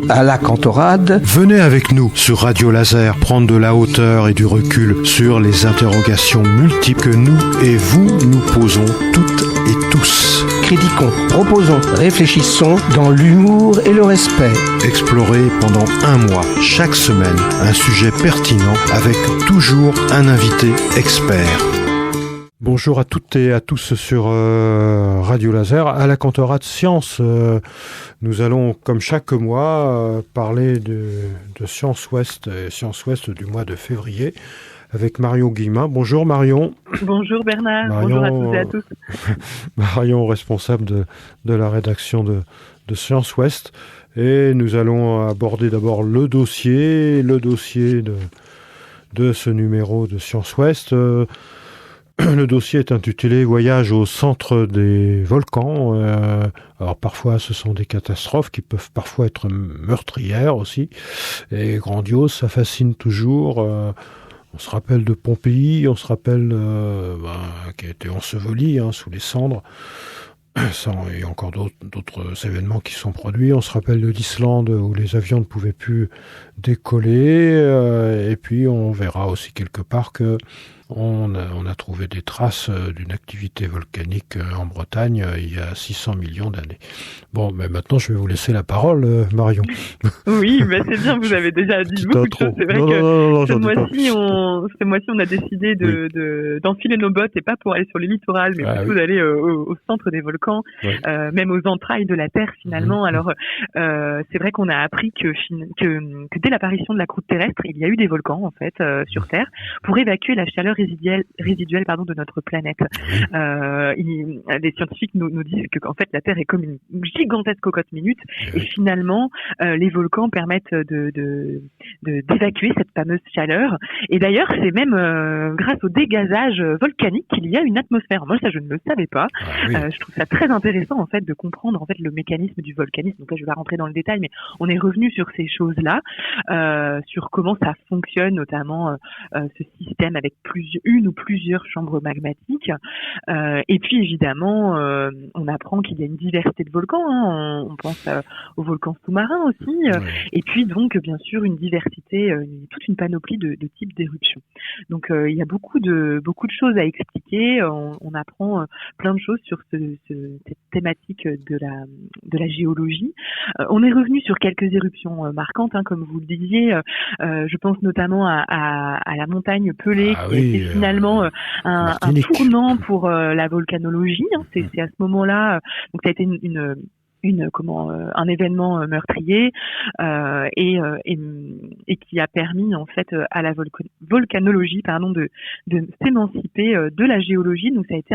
à la Cantorade. Venez avec nous sur Radio Laser prendre de la hauteur et du recul sur les interrogations multiples que nous et vous nous posons toutes et tous. Critiquons, proposons, réfléchissons dans l'humour et le respect. Explorez pendant un mois, chaque semaine, un sujet pertinent avec toujours un invité expert. Bonjour à toutes et à tous sur Radio Laser. À la Cantorade Science, nous allons, comme chaque mois, parler de Science Ouest du mois de février avec Marion Guillemin. Bonjour Marion. Bonjour Bernard. Marion, bonjour à toutes et à tous. Marion, responsable de la rédaction de Science Ouest. Et nous allons aborder d'abord le dossier de ce numéro de Science Ouest. Le dossier est intitulé « Voyage au centre des volcans ». Alors parfois ce sont des catastrophes qui peuvent parfois être meurtrières aussi et grandioses, ça fascine toujours. On se rappelle de Pompéi, on se rappelle qui a été enseveli sous les cendres. Il y a encore d'autres événements qui sont produits. On se rappelle de l'Islande où les avions ne pouvaient plus décoller. Et puis on verra aussi quelque part que on a trouvé des traces d'une activité volcanique en Bretagne il y a 600 millions d'années. Bon, mais maintenant je vais vous laisser la parole, Marion. Oui, c'est bien, vous avez déjà dit beaucoup de choses. C'est vrai que ce mois-ci, on a décidé d'enfiler nos bottes et pas pour aller sur les littorales, mais plutôt d'aller au centre des volcans, même aux entrailles de la Terre finalement. Alors, c'est vrai qu'on a appris que dès l'apparition de la croûte terrestre, il y a eu des volcans en fait sur Terre pour évacuer la chaleur résiduelle de notre planète. Les scientifiques nous disent que en fait la Terre est comme une gigantesque cocotte minute et finalement les volcans permettent d'évacuer cette fameuse chaleur. Et d'ailleurs c'est même grâce au dégazage volcanique qu'il y a une atmosphère. Moi ça je ne le savais pas. Je trouve ça très intéressant en fait de comprendre en fait le mécanisme du volcanisme. Donc là je vais pas rentrer dans le détail, mais on est revenu sur ces choses-là, sur comment ça fonctionne, notamment ce système avec une ou plusieurs chambres magmatiques. Et puis évidemment, on apprend qu'il y a une diversité de volcans. On pense aux volcans sous-marins aussi. Et puis donc bien sûr une diversité, toute une panoplie de types d'éruptions. Donc il y a beaucoup de choses à expliquer. On apprend plein de choses sur cette thématique de la géologie. On est revenu sur quelques éruptions marquantes, comme vous le disiez. Je pense notamment à la montagne Pelée, qui est finalement un tournant pour la volcanologie. C'est à ce moment-là, donc ça a été un événement meurtrier et qui a permis en fait à la volcanologie de s'émanciper de la géologie. Donc ça a été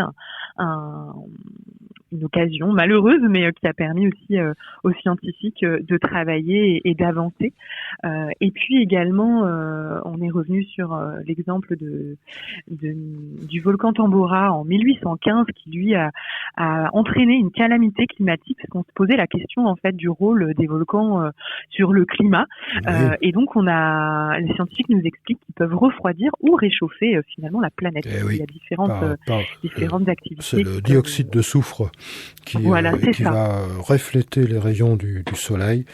une occasion malheureuse, mais qui a permis aussi aux scientifiques de travailler et d'avancer. Et puis également, on est revenu sur l'exemple du volcan Tambora en 1815, qui lui a entraîné une calamité climatique, parce qu'on se posait la question en fait du rôle des volcans sur le climat. Et donc les scientifiques nous expliquent qu'ils peuvent refroidir ou réchauffer finalement la planète. Il y a différentes activités. C'est le dioxyde de soufre qui va refléter les rayons du soleil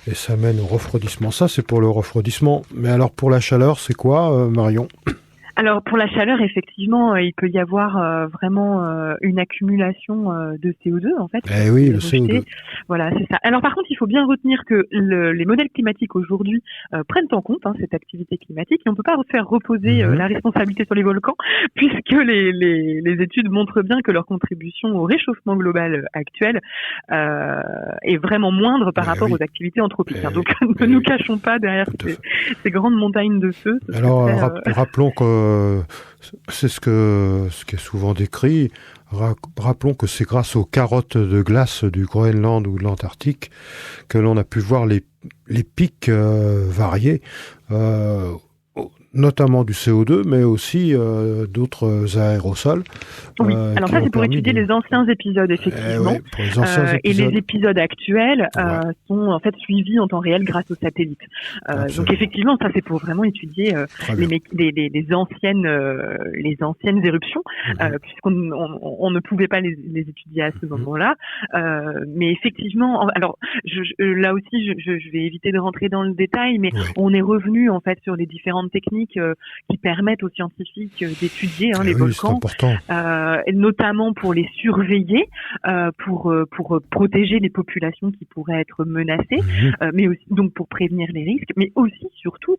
et ça mène au refroidissement. Ça, c'est pour le refroidissement. Mais alors, pour la chaleur, c'est quoi, Marion ? Alors pour la chaleur, effectivement, il peut y avoir vraiment une accumulation de CO2 en fait. Oui, le CO2. Voilà, c'est ça. Alors par contre, il faut bien retenir que les modèles climatiques aujourd'hui prennent en compte cette activité climatique et on peut pas faire reposer la responsabilité sur les volcans, puisque les études montrent bien que leur contribution au réchauffement global actuel est vraiment moindre par rapport aux activités anthropiques. Donc ne nous cachons pas derrière ces grandes montagnes de feu. Alors rappelons que c'est ce qui est souvent décrit. Rappelons que c'est grâce aux carottes de glace du Groenland ou de l'Antarctique que l'on a pu voir les pics variés notamment du CO2, mais aussi d'autres aérosols. Oui, alors ça c'est pour étudier les anciens épisodes, effectivement. Pour les anciens épisodes. Et les épisodes actuels sont en fait suivis en temps réel grâce aux satellites. Donc effectivement, ça c'est pour vraiment étudier les anciennes éruptions, puisqu'on ne pouvait pas les étudier à ce moment-là. Mais effectivement, alors là aussi je vais éviter de rentrer dans le détail, mais on est revenu en fait sur les différentes techniques qui permettent aux scientifiques d'étudier les volcans, notamment pour les surveiller, pour protéger les populations qui pourraient être menacées, mais aussi donc pour prévenir les risques, mais aussi surtout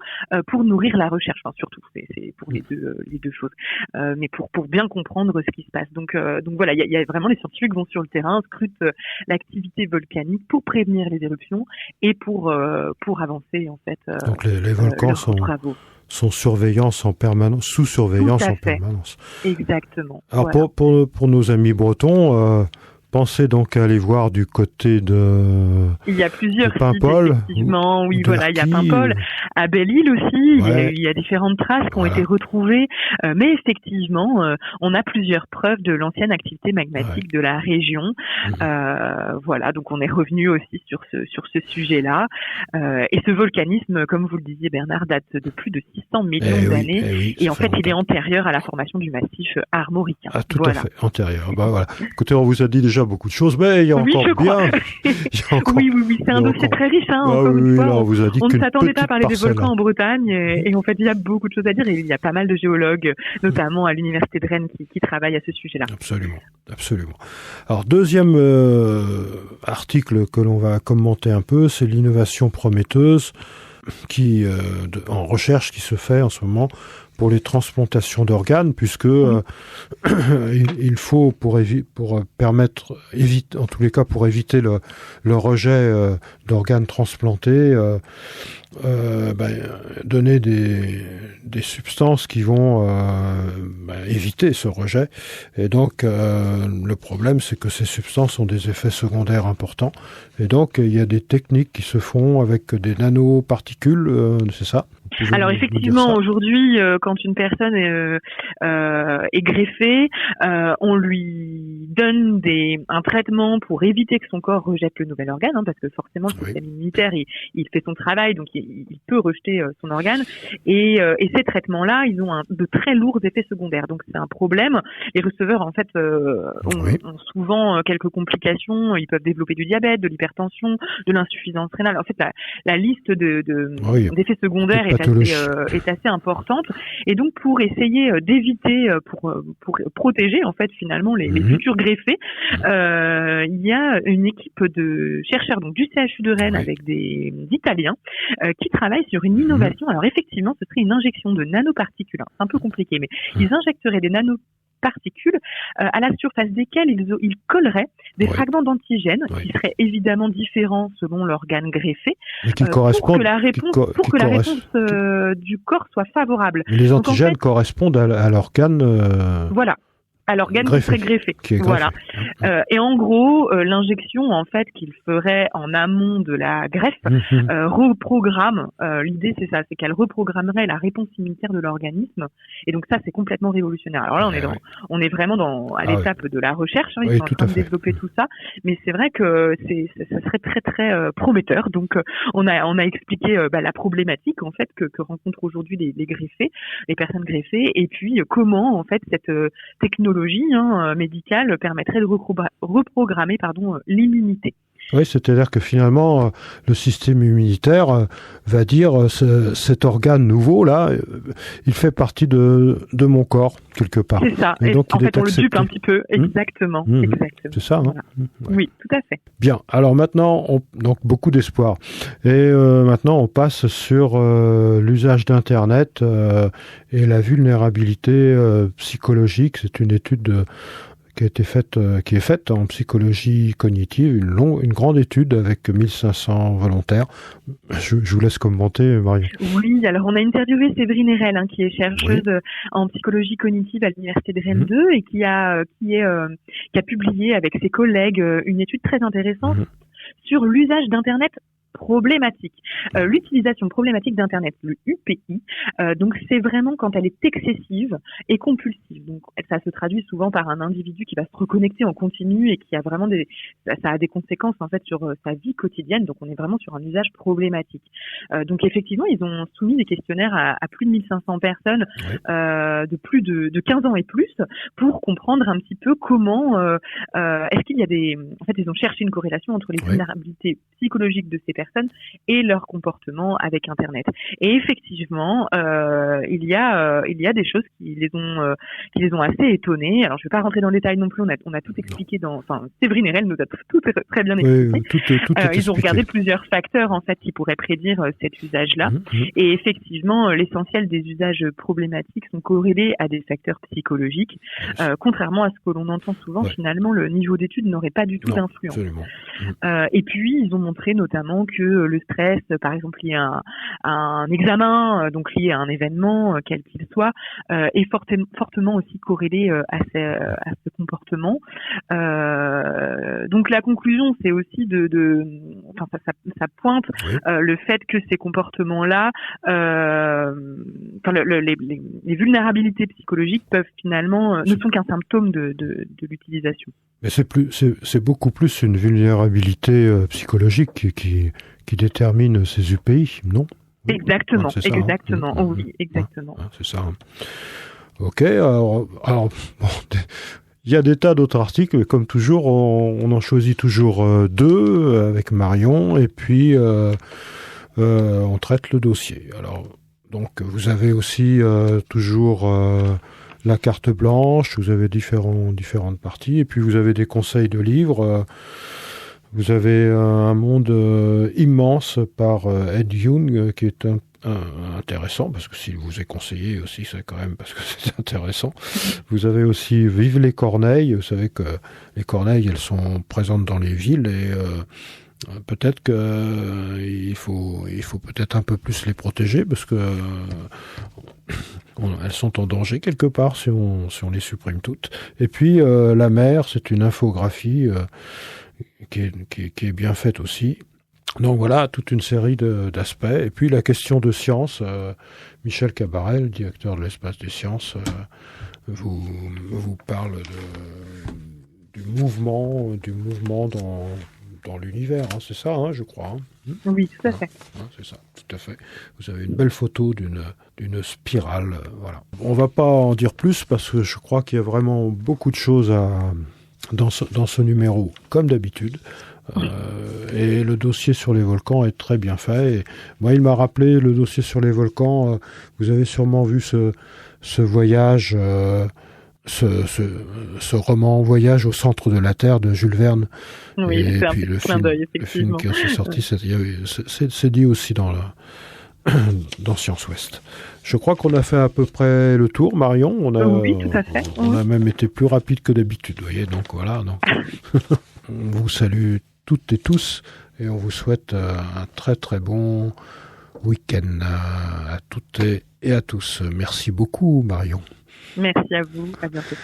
pour nourrir la recherche. Enfin, surtout, c'est pour les deux choses, mais pour bien comprendre ce qui se passe. Donc voilà, il y a vraiment les scientifiques vont sur le terrain, scrutent l'activité volcanique pour prévenir les éruptions et pour avancer en fait. Donc les volcans sont surveillance en permanence, sous surveillance en permanence. Exactement. Alors pour nos amis bretons, pensez donc à aller voir du côté de Il y a plusieurs sites, Paimpol, effectivement. Oui, voilà, il y a Paimpol, à Belle-Île aussi. Il y a différentes traces qui ont été retrouvées. Mais effectivement, on a plusieurs preuves de l'ancienne activité magmatique de la région. Voilà, donc on est revenu aussi sur ce sujet-là. Et ce volcanisme, comme vous le disiez Bernard, date de plus de 600 millions d'années. Et en fait, il est antérieur à la formation du massif armoricain. Ah, tout à fait, antérieur. Voilà. Écoutez, on vous a dit déjà beaucoup de choses, mais il y a encore bien. Oui, c'est un dossier très riche. Encore une fois, on vous a dit on ne s'attendait pas à parler des volcans en Bretagne, et en fait, il y a beaucoup de choses à dire, et il y a pas mal de géologues, notamment à l'université de Rennes, qui travaillent à ce sujet-là. Absolument. Alors, deuxième article que l'on va commenter un peu, c'est l'innovation prometteuse en recherche qui se fait en ce moment pour les transplantations d'organes, puisque il faut pour éviter le rejet d'organes transplantés, donner des substances qui vont éviter ce rejet. Et donc le problème, c'est que ces substances ont des effets secondaires importants. Et donc il y a des techniques qui se font avec des nanoparticules, c'est ça? Alors effectivement, aujourd'hui, quand une personne est greffée, on lui donne un traitement pour éviter que son corps rejette le nouvel organe, parce que forcément le système immunitaire il fait son travail, donc il peut rejeter son organe. Et ces traitements-là, ils ont de très lourds effets secondaires. Donc c'est un problème. Les receveurs en fait ont souvent quelques complications. Ils peuvent développer du diabète, de l'hypertension, de l'insuffisance rénale. En fait, la liste d'effets secondaires est assez importante, et donc pour essayer d'éviter, pour protéger en fait finalement les futurs greffés, il y a une équipe de chercheurs donc du CHU de Rennes avec des Italiens qui travaillent sur une innovation. Alors effectivement, ce serait une injection de nanoparticules. C'est un peu compliqué, mais ils injecteraient des nanoparticules à la surface desquelles ils colleraient des fragments d'antigènes qui seraient évidemment différents selon l'organe greffé, pour que la réponse du corps soit favorable. Mais les antigènes donc, correspondent à l'organe. Voilà. À l'organe qui serait greffé. Voilà. Et en gros, l'injection en fait qu'il ferait en amont de la greffe reprogramme. L'idée c'est ça, c'est qu'elle reprogrammerait la réponse immunitaire de l'organisme. Et donc ça c'est complètement révolutionnaire. Alors là on est vraiment à l'étape de la recherche. Ils sont en train de développer tout ça, mais c'est vrai que ça serait très très prometteur. Donc on a expliqué la problématique en fait que rencontrent aujourd'hui les greffés, les personnes greffées, et puis comment en fait cette technologie médicale permettrait de reprogrammer l'immunité. Oui, c'est-à-dire que finalement, le système immunitaire va dire cet organe nouveau là, il fait partie de mon corps quelque part. C'est ça. Et donc, en fait, on le dupe un petit peu. Exactement. C'est ça. Voilà. Oui, tout à fait. Bien. Alors maintenant, donc beaucoup d'espoir. Et maintenant, on passe sur l'usage d'Internet et la vulnérabilité psychologique. C'est une étude qui est faite en psychologie cognitive, une grande étude avec 1500 volontaires. Je vous laisse commenter, Marion. Oui, alors on a interviewé Séverine Erel, qui est chercheuse en psychologie cognitive à l'université de Rennes 2 et qui a publié avec ses collègues une étude très intéressante sur l'usage d'Internet problématique. L'utilisation problématique d'Internet, le UPI, donc c'est vraiment quand elle est excessive et compulsive. Donc ça se traduit souvent par un individu qui va se reconnecter en continu et qui a vraiment ça a des conséquences en fait sur sa vie quotidienne. Donc on est vraiment sur un usage problématique. Donc effectivement, ils ont soumis des questionnaires à plus de 1500 personnes de plus de 15 ans et plus pour comprendre un petit peu comment est-ce qu'il y a en fait ils ont cherché une corrélation entre les vulnérabilités psychologiques de ces personnes et leur comportement avec Internet. Et effectivement, il y a des choses qui les ont assez étonnés. Alors je vais pas rentrer dans le détail non plus, on a tout expliqué Séverine Erel nous a tout très bien expliqué. Ils ont regardé plusieurs facteurs en fait qui pourraient prédire cet usage-là. Et effectivement, l'essentiel des usages problématiques sont corrélés à des facteurs psychologiques. Contrairement à ce que l'on entend souvent, finalement, le niveau d'étude n'aurait pas du tout d'influence. Et puis, ils ont montré notamment que le stress, par exemple lié à un examen, donc lié à un événement, quel qu'il soit, est fortement aussi corrélé à ce comportement. Donc la conclusion, c'est aussi ça pointe le fait que ces comportements-là, les vulnérabilités psychologiques peuvent finalement ne sont qu'un symptôme de l'utilisation. Mais c'est beaucoup plus une vulnérabilité psychologique qui détermine ces UPI, non? Exactement, exactement. Oui, exactement. C'est ça. Ok, alors bon, il y a des tas d'autres articles, mais comme toujours, on en choisit toujours 2 avec Marion, et puis on traite le dossier. Alors, donc, vous avez aussi toujours la carte blanche, vous avez différentes parties, et puis vous avez des conseils de livres. Vous avez un monde immense par Ed Young qui est intéressant, parce que s'il vous est conseillé aussi, c'est quand même parce que c'est intéressant. Vous avez aussi Vive les corneilles. Vous savez que les corneilles, elles sont présentes dans les villes et peut-être qu'il faut peut-être un peu plus les protéger parce que elles sont en danger quelque part si on les supprime toutes. Et puis la mer, c'est une infographie qui est bien faite aussi. Donc voilà, toute une série d'aspects. Et puis la question de science, Michel Cabarel, directeur de l'Espace des Sciences, vous parle du mouvement dans l'univers, hein, c'est ça, hein, je crois. Hein. Oui, tout à fait. C'est ça, tout à fait. Vous avez une belle photo d'une spirale, voilà. On va pas en dire plus parce que je crois qu'il y a vraiment beaucoup de choses dans ce numéro, comme d'habitude. Et le dossier sur les volcans est très bien fait. Et moi, il m'a rappelé le dossier sur les volcans. Vous avez sûrement vu ce voyage, ce roman Voyage au centre de la Terre de Jules Verne. Oui, et c'est puis un clin d'œil, effectivement. Le film qui est sorti, c'est dit aussi dans Science Ouest. Je crois qu'on a fait à peu près le tour, Marion. Oui, tout à fait. On a même été plus rapide que d'habitude, vous voyez. Donc voilà. On vous salue toutes et tous et on vous souhaite un très très bon week-end à toutes et à tous. Merci beaucoup, Marion. Merci à vous. À bientôt.